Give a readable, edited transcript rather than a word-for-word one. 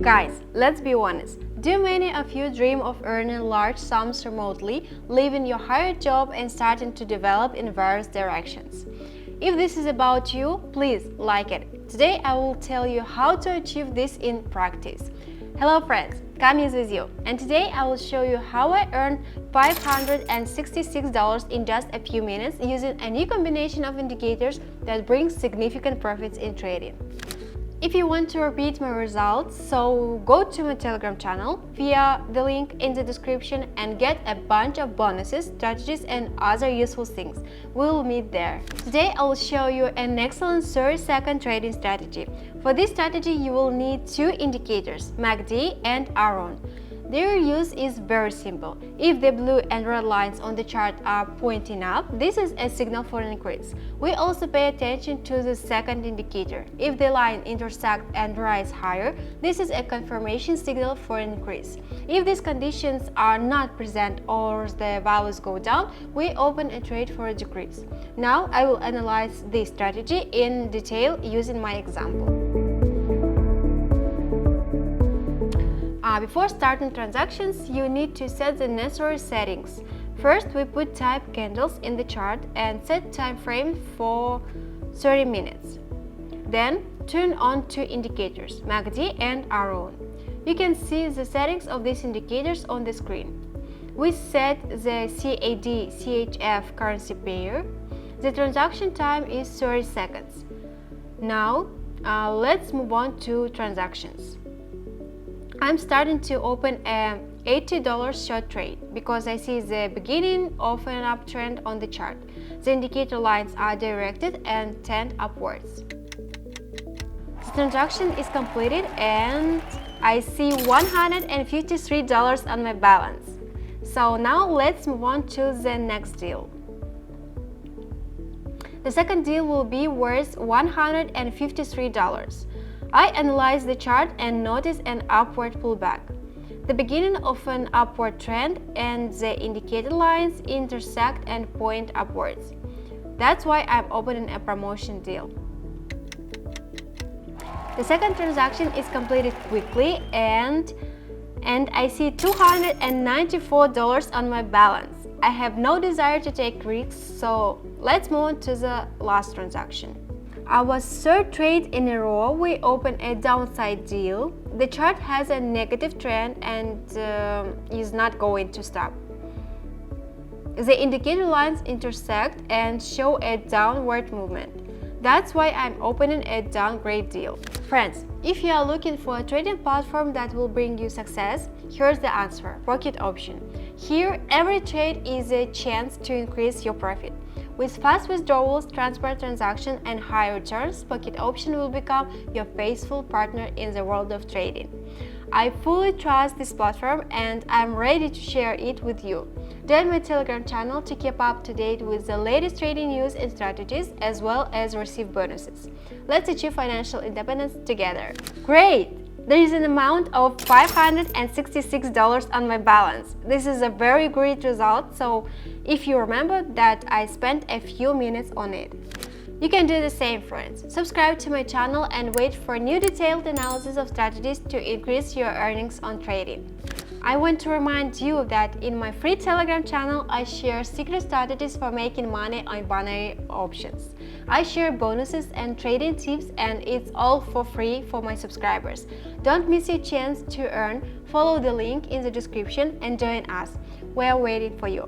Guys, let's be honest. Do many of you dream of earning large sums remotely, leaving your hired job and starting to develop in various directions? If this is about you, please like it. Today I will tell you how to achieve this in practice. Hello friends, Kami is with you, and today I will show you how I earned $566 in just a few minutes using a new combination of indicators that brings significant profits in trading. If you want to repeat my results, so go to my Telegram channel via the link in the description and get a bunch of bonuses, strategies and other useful things. We'll meet there. Today I will show you an excellent 30-second trading strategy. For this strategy you will need two indicators, MACD and Aroon. Their use is very simple. If the blue and red lines on the chart are pointing up, this is a signal for an increase. We also pay attention to the second indicator. If the line intersects and rise higher, this is a confirmation signal for an increase. If these conditions are not present or the values go down, we open a trade for a decrease. Now I will analyze this strategy in detail using my example. Before starting transactions, you need to set the necessary settings. First, we put type candles in the chart and set time frame for 30 minutes. Then, turn on two indicators, MACD and Aroon. You can see the settings of these indicators on the screen. We set the CAD-CHF currency pair. The transaction time is 30 seconds. Now, let's move on to transactions. I'm starting to open a $80 short trade because I see the beginning of an uptrend on the chart. The indicator lines are directed and tend upwards. The transaction is completed and I see $153 on my balance. So now let's move on to the next deal. The second deal will be worth $153. I analyze the chart and notice an upward pullback, the beginning of an upward trend, and the indicator lines intersect and point upwards. That's why I'm opening a promotion deal. The second transaction is completed quickly and I see $294 on my balance. I have no desire to take risks, so let's move on to the last transaction. Our third trade in a row, we open a downside deal. The chart has a negative trend and is not going to stop. The indicator lines intersect and show a downward movement. That's why I'm opening a downgrade deal. Friends, if you are looking for a trading platform that will bring you success, here's the answer: Pocket Option. Here, every trade is a chance to increase your profit. With fast withdrawals, transparent transactions, and high returns, Pocket Option will become your faithful partner in the world of trading. I fully trust this platform and I'm ready to share it with you. Join my Telegram channel to keep up to date with the latest trading news and strategies, as well as receive bonuses. Let's achieve financial independence together. Great! There is an amount of $566 on my balance. This is a very great result, so if you remember that I spent a few minutes on it. You can do the same, friends. Subscribe to my channel and wait for new detailed analysis of strategies to increase your earnings on trading. I want to remind you that in my free Telegram channel, I share secret strategies for making money on binary options. I share bonuses and trading tips, and it's all for free for my subscribers. Don't miss your chance to earn. Follow the link in the description and join us. We're waiting for you.